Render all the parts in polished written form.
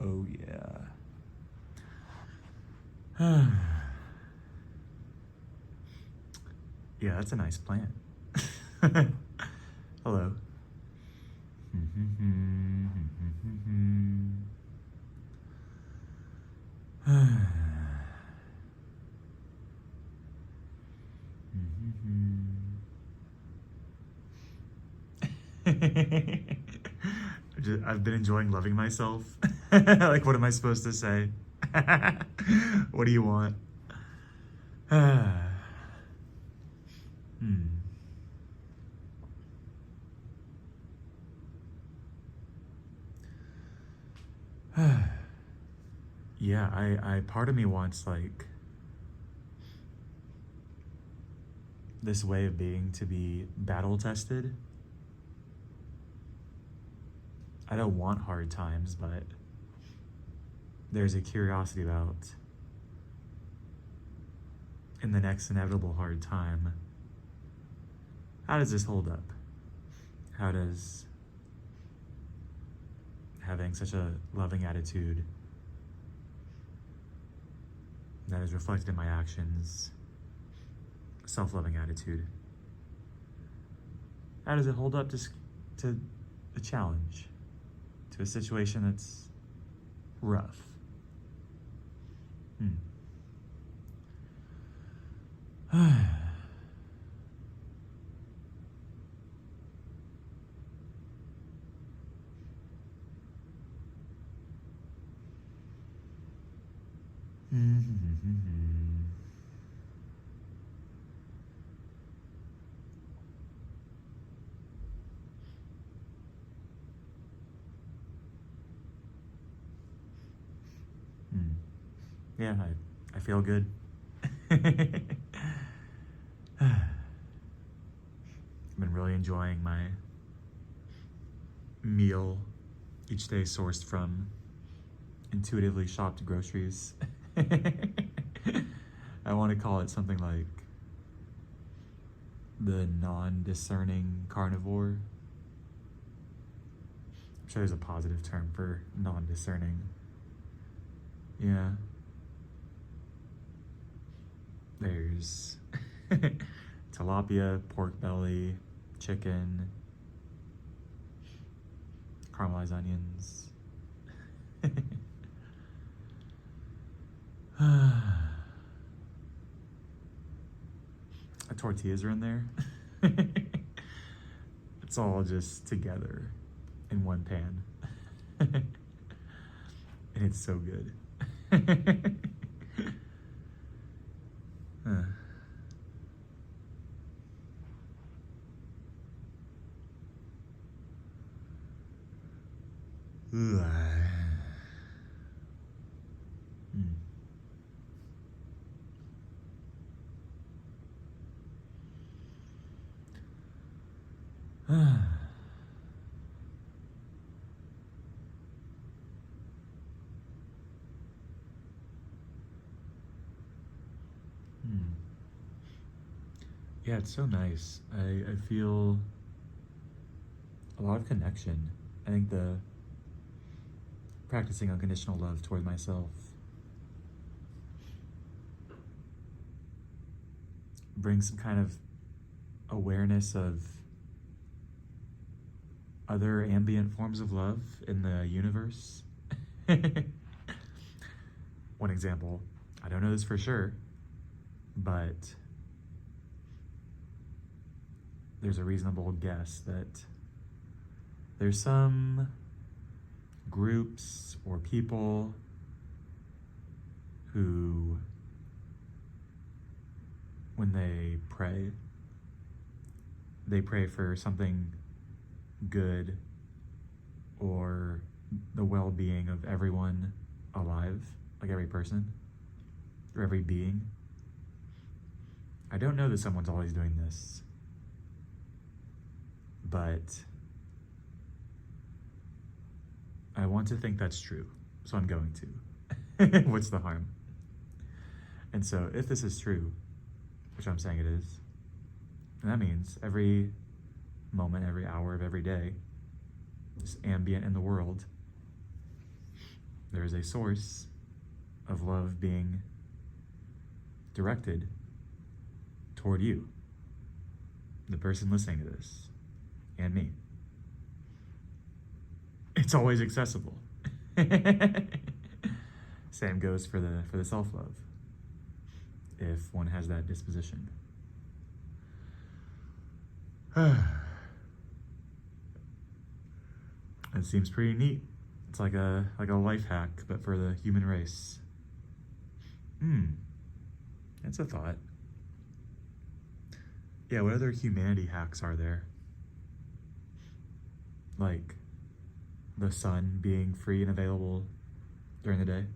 Oh yeah. Yeah, that's a nice plant. Hello. I've been enjoying loving myself. Like, what am I supposed to say? What do you want? Hmm. Yeah, I part of me wants like this way of being to be battle tested. I don't want hard times, but there's a curiosity about in the next inevitable hard time, how does this hold up? How does having such a loving attitude that is reflected in my actions, self-loving attitude, how does it hold up to a challenge, to a situation that's rough? Yeah, I feel good. I've been really enjoying my meal each day sourced from intuitively shopped groceries. I want to call it something like the non-discerning carnivore. I'm sure there's a positive term for non-discerning. Yeah. There's tilapia, pork belly, chicken, caramelized onions. Tortillas are in there. It's all just together in one pan. And it's so good. Yeah, it's so nice. I feel a lot of connection. I think the practicing unconditional love toward myself brings some kind of awareness of other ambient forms of love in the universe. One example, I don't know this for sure, but there's a reasonable guess that there's some groups or people who, when they pray for something good or the well-being of everyone alive, like every person or every being. I don't know that someone's always doing this, but I want to think that's true, so I'm going to. What's the harm? And so if this is true, which I'm saying it is, And that means every moment, every hour of every day, just ambient in the world, there is a source of love being directed toward you, the person listening to this, and me. It's always accessible. Same goes for the self-love, if one has that disposition. It seems pretty neat. It's like a life hack, but for the human race. That's a thought. Yeah, what other humanity hacks are there? Like the sun being free and available during the day.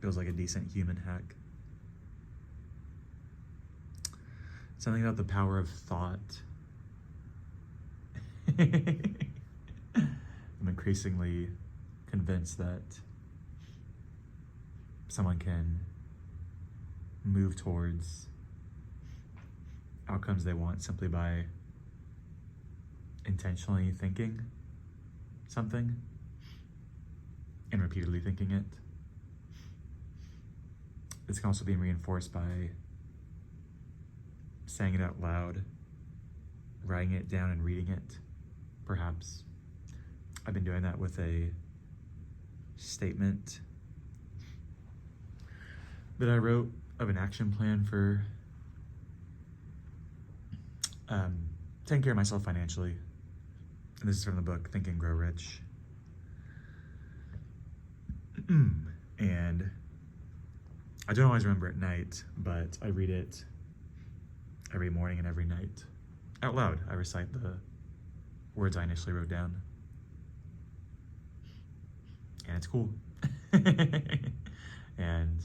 Feels like a decent human hack. Something about the power of thought. I'm increasingly convinced that someone can move towards outcomes they want simply by intentionally thinking something and repeatedly thinking it. This can also be reinforced by saying it out loud, writing it down and reading it, perhaps. I've been doing that with a statement that I wrote of an action plan for taking care of myself financially. And this is from the book Think and Grow Rich. And I don't always remember at night, but I read it every morning and every night out loud. I recite the words I initially wrote down. And it's cool. And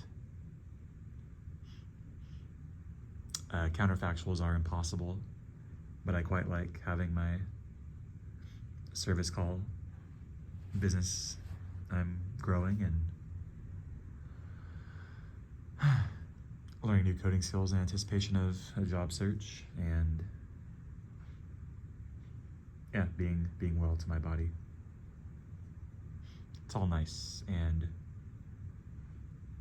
counterfactuals are impossible, but I quite like having my service call business I'm growing and learning new coding skills in anticipation of a job search, and yeah, being well to my body. It's all nice, and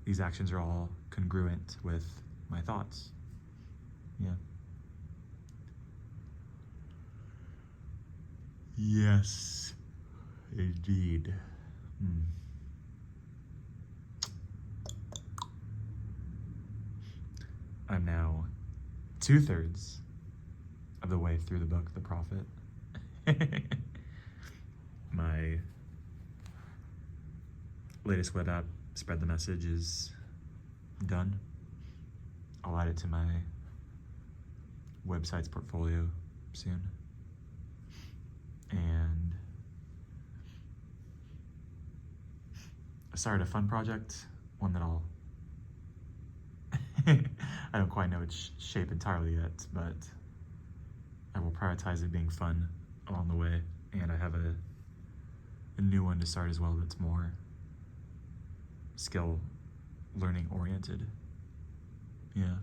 these actions are all congruent with my thoughts. Yeah. Yes, indeed. I'm now 2/3 of the way through the book, The Prophet. My latest web app, Spread the Message, is done. I'll add it to my website's portfolio soon. And I started a fun project, one that I'll I don't quite know its shape entirely yet, but I will prioritize it being fun along the way. And I have a new one to start as well that's more skill learning oriented. Yeah.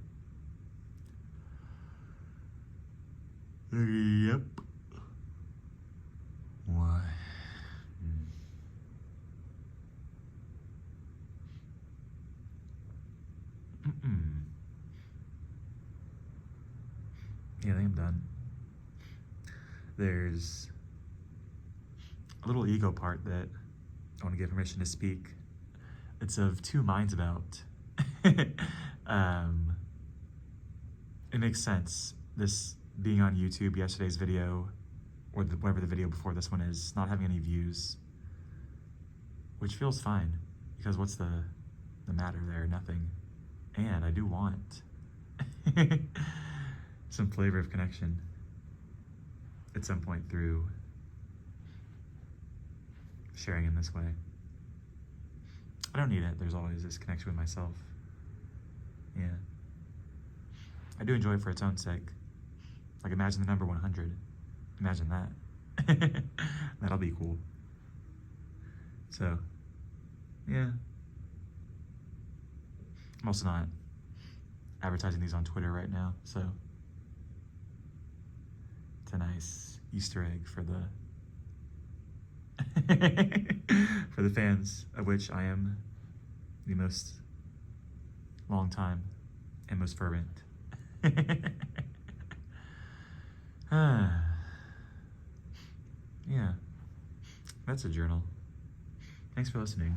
Yep. Why? Yeah, I think I'm done. There's a little ego part that I want to give permission to speak. It's of two minds about. It makes sense. This being on YouTube, yesterday's video, or whatever the video before this one is, not having any views, which feels fine, because what's the matter there? Nothing. And I do want some flavor of connection at some point through sharing in this way. I don't need it. There's always this connection with myself. Yeah. I do enjoy it for its own sake. Like, imagine the number 100. Imagine that. That'll be cool. So, yeah. I'm also not advertising these on Twitter right now, so It's a nice Easter egg for the for the fans, of which I am the most long time and most fervent. Yeah, that's a journal. Thanks for listening.